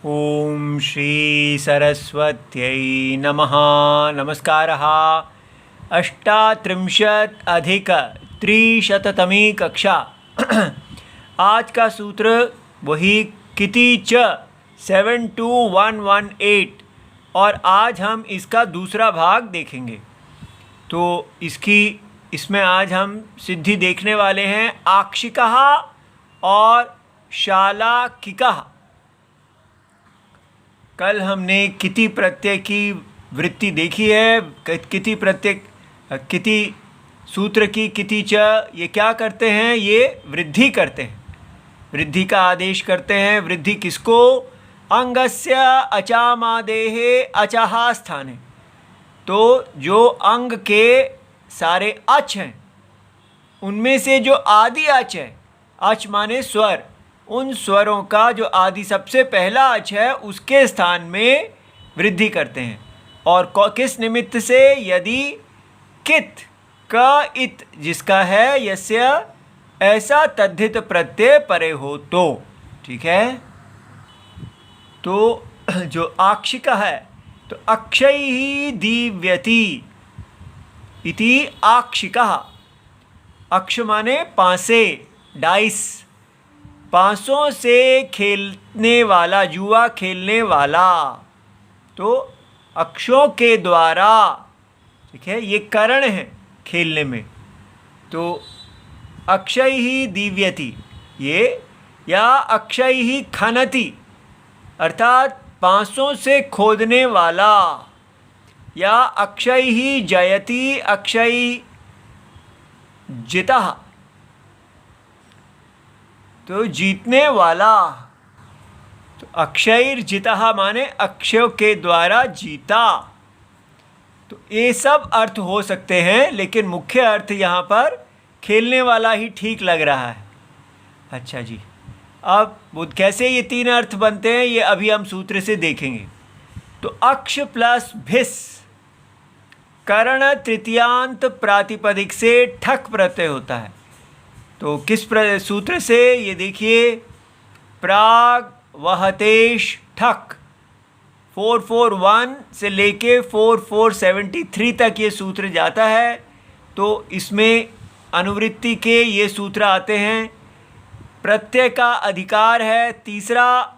ओम श्री सरस्वत्यै नमः। नमस्कारः। 38+300तमी कक्षा। आज का सूत्र वही किति च 72118 और आज हम इसका दूसरा भाग देखेंगे। तो इसमें आज हम सिद्धि देखने वाले हैं आक्षिकः और शालाकिकः। कल हमने किति प्रत्यय की वृत्ति देखी है। किति प्रत्यय किति सूत्र की किति च ये क्या करते हैं, ये वृद्धि करते हैं, वृद्धि का आदेश करते हैं। वृद्धि किसको? अंगस्य अचामादेः अचः स्थाने। तो जो अंग के सारे अच हैं उनमें से जो आदि अच है, अच माने स्वर, उन स्वरों का जो आदि सबसे पहला अच है उसके स्थान में वृद्धि करते हैं। और किस निमित्त से? यदि कित क इत जिसका है यस्य ऐसा तद्धित प्रत्यय परे हो तो। ठीक है। तो जो आक्षिक है तो अक्षैः दीव्यति इति आक्षिकः। अक्ष माने पांसे, डाइस, पांसों से खेलने वाला, जुआ खेलने वाला। तो अक्षों के द्वारा, ठीक है, ये करण है खेलने में। तो अक्षैः दीव्यति ये, या अक्षैः खनति अर्थात पांसों से खोदने वाला, या अक्षैः जयति अक्षय जितः तो जीतने वाला। तो अक्षयर्जितः माने अक्षयों के द्वारा जीता। तो ये सब अर्थ हो सकते हैं, लेकिन मुख्य अर्थ यहाँ पर खेलने वाला ही ठीक लग रहा है। अच्छा जी, अब कैसे ये तीन अर्थ बनते हैं ये अभी हम सूत्र से देखेंगे। तो अक्ष प्लस भिस करण तृतीयांत प्रातिपदिक से ठक प्रत्यय होता है। तो किस सूत्र से? ये देखिए, प्राग वहतेश ठक 441 से लेके 4473 तक ये सूत्र जाता है। तो इसमें अनुवृत्ति के ये सूत्र आते हैं। प्रत्यय का अधिकार है तीसरा,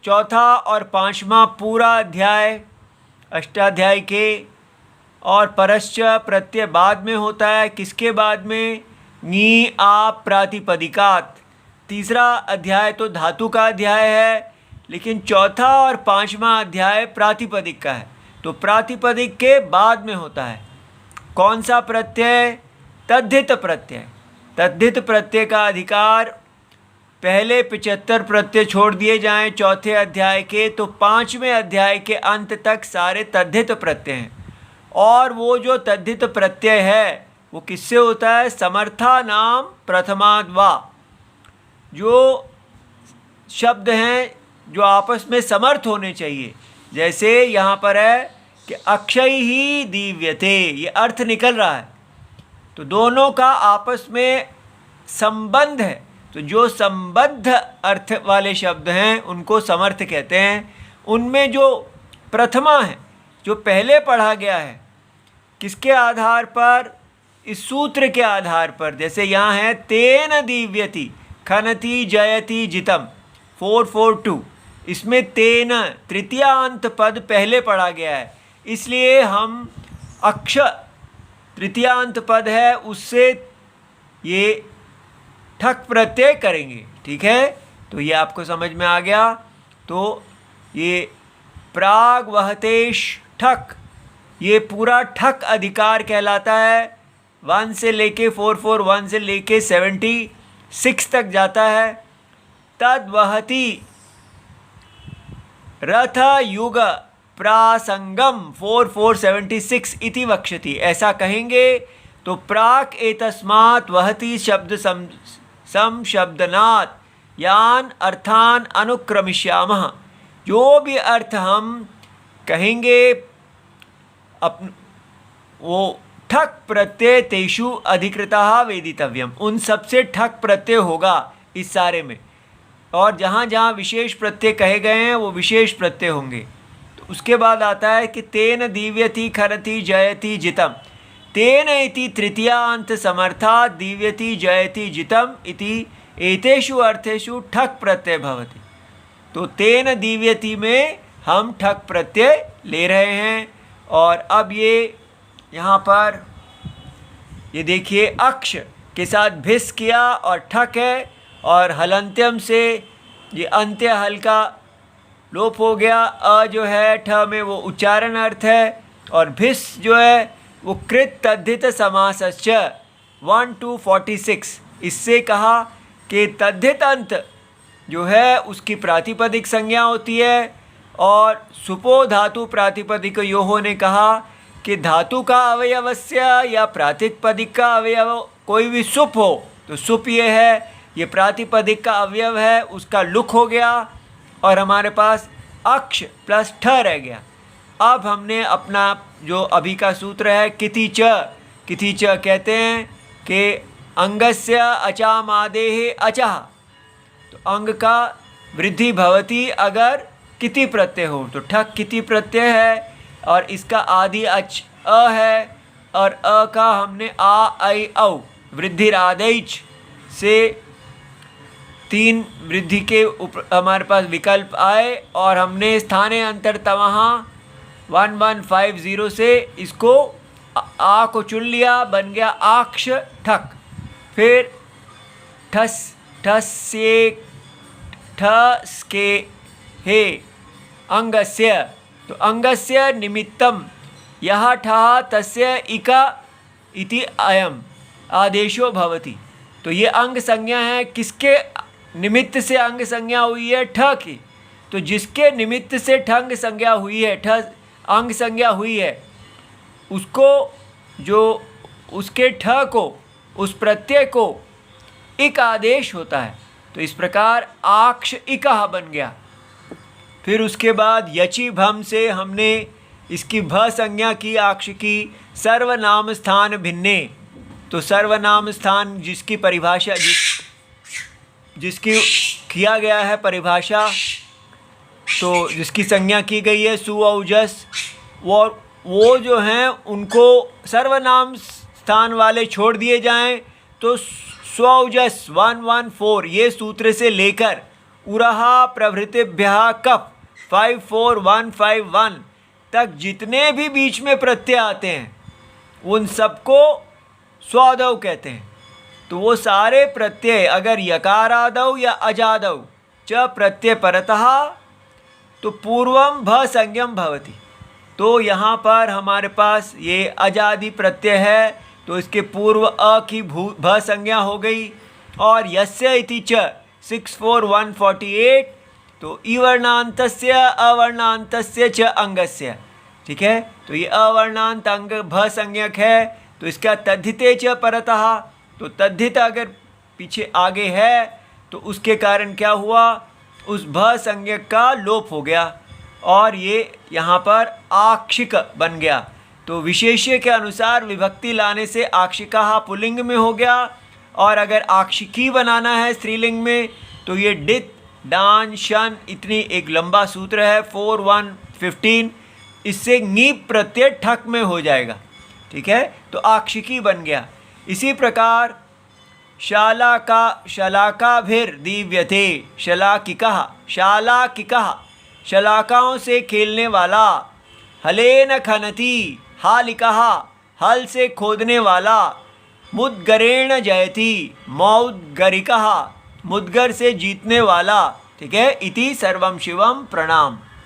चौथा और पांचवा पूरा अध्याय अष्टाध्याय के। और परश्च प्रत्यय बाद में होता है। किसके बाद में? नी आप प्रातिपदिकात। तीसरा अध्याय तो धातु का अध्याय है, लेकिन चौथा और पांचवा अध्याय प्रातिपदिक का है। तो प्रातिपदिक के बाद में होता है कौन सा प्रत्यय? तद्धित प्रत्यय। तद्धित प्रत्यय का अधिकार पहले 75 प्रत्यय छोड़ दिए जाएं चौथे अध्याय के, तो पांचवें अध्याय के अंत तक सारे तद्धित प्रत्यय हैं। और वो जो तद्धित प्रत्यय है वो किससे होता है? समर्था नाम प्रथमाद्वा। जो शब्द हैं जो आपस में समर्थ होने चाहिए, जैसे यहाँ पर है कि अक्षैः दीव्यते, ये अर्थ निकल रहा है। तो दोनों का आपस में संबंध है। तो जो संबद्ध अर्थ वाले शब्द हैं उनको समर्थ कहते हैं। उनमें जो प्रथमा है, जो पहले पढ़ा गया है, किसके आधार पर? इस सूत्र के आधार पर। जैसे यहाँ है तेन दीव्यति खनति जयति जितम 442, इसमें तेन तृतीयांत पद पहले पढ़ा गया है, इसलिए हम अक्ष तृतीयांत पद है उससे ये ठक प्रत्यय करेंगे। ठीक है, तो ये आपको समझ में आ गया। तो ये प्राग वहतेश ठक, ये पूरा ठक अधिकार कहलाता है। 1 से लेके 441 से लेके 76 तक जाता है। तद वहति रथ युग प्रासंगम 4476 इति वक्षति, ऐसा कहेंगे। तो प्राक एतस्मात् वहति शब्द सम शब्दनात् यान अर्थान अनुक्रमिष्यामः। जो भी अर्थ हम कहेंगे वो ठक प्रत्यय तेषु अधिकृतः वेदितव्यम, उन सबसे ठक प्रत्यय होगा इस सारे में। और जहाँ जहाँ विशेष प्रत्यय कहे गए हैं वो विशेष प्रत्यय होंगे। तो उसके बाद आता है कि तेन दीव्यति खरति जयति जितम, तेन इति तृतीयांत समर्था दीव्यति जयति जितम इति एतेषु अर्थेषु ठक प्रत्यय भवति। तो तेन दीव्यति में हम ठक प्रत्यय ले रहे हैं। और अब ये यहाँ पर ये देखिए अक्ष के साथ भिस किया और ठक है, और हलंत्यम से ये अंत्य हल का लोप हो गया। अ जो है ठ में वो उच्चारण अर्थ है, और भिस जो है वो कृत तद्धित समासश्च 1 to 46। इससे कहा कि तद्धित अंत जो है उसकी प्रातिपदिक संज्ञा होती है, और सुपो धातु प्रातिपदिक योहो ने कहा कि धातु का अवयवस्य या प्रातिपदिक का अवयव कोई भी सुप हो तो सुप ये है, ये प्रातिपदिक का अवयव है, उसका लुक हो गया और हमारे पास अक्ष प्लस ठ रह गया। अब हमने अपना जो अभी का सूत्र है किति च कहते हैं कि अंगस्य अचामादेः अचः, तो अंग का वृद्धि भवति अगर किति प्रत्यय हो तो ठक किति प्रत्यय है, और इसका आदि अ है, और अ का हमने आ ऐ औ वृद्धिरादैच से 3 वृद्धि के हमारे पास विकल्प आए, और हमने स्थाने अंतर तवहाँ 1150 से इसको आ को चुन लिया, बन गया आक्ष ठक। फिर ठस्य ठस्के हे अंगस्य, तो अंगस्य निमित्तम यह ठः तस्य इका इति अयम आदेशो भवति। तो ये अंग संज्ञा है, किसके निमित्त से अंग संज्ञा हुई है? ठ की। तो जिसके निमित्त से ठंग संज्ञा हुई है, ठ अंग संज्ञा हुई है, उसको जो उसके ठ को उस प्रत्यय को इक आदेश होता है। तो इस प्रकार आक्ष इकः बन गया। फिर उसके बाद यचि भम से हमने इसकी भ संज्ञा की आक्ष की सर्वनाम स्थान भिन्ने। तो सर्वनाम स्थान जिसकी परिभाषा जिसकी किया गया है परिभाषा, तो जिसकी संज्ञा की गई है सुऔजस, वो जो हैं उनको सर्वनाम स्थान वाले छोड़ दिए जाएं। तो स्वौजस 114 ये सूत्र से लेकर उरहा प्रभृतिभ्यः कफ 54151 तक जितने भी बीच में प्रत्यय आते हैं उन सबको स्वादौ कहते हैं। तो वो सारे प्रत्यय अगर यकारादौ या अजादौ च प्रत्यय परतः तो पूर्वम भ संज्ञम भवति। तो यहाँ पर हमारे पास ये अजादि प्रत्यय है, तो इसके पूर्व अ की भ संज्ञा हो गई। और यस्य इति च 64148, तो इवर्णान्तस्य अवर्णान्तस्य च अंगस्य, ठीक है। तो ये अवर्णांत अंग भ संज्ञक है, तो इसका तद्धिते च परतः, तो तद्धित अगर पीछे आगे है तो उसके कारण क्या हुआ, उस भ संज्ञक का लोप हो गया और ये यहाँ पर आक्षिक बन गया। तो विशेष्य के अनुसार विभक्ति लाने से आक्षिका पुल्लिंग में हो गया, और अगर आक्षिकी बनाना है स्त्रीलिंग में तो ये डित डान शन इतनी एक लंबा सूत्र है 4115, इससे ङीप प्रत्यय ठक में हो जाएगा, ठीक है। तो आक्षिकी बन गया। इसी प्रकार शलाकाभिर दीव्यते शलाकिकः, शालाकिकः शलाकाओं से खेलने वाला, हलेन खनति हालिकः हल से खोदने वाला, मुद्गरेण जयति मौद्गरिकः मुद्गर से जीतने वाला, ठीक है। इति सर्वम शिवम प्रणाम।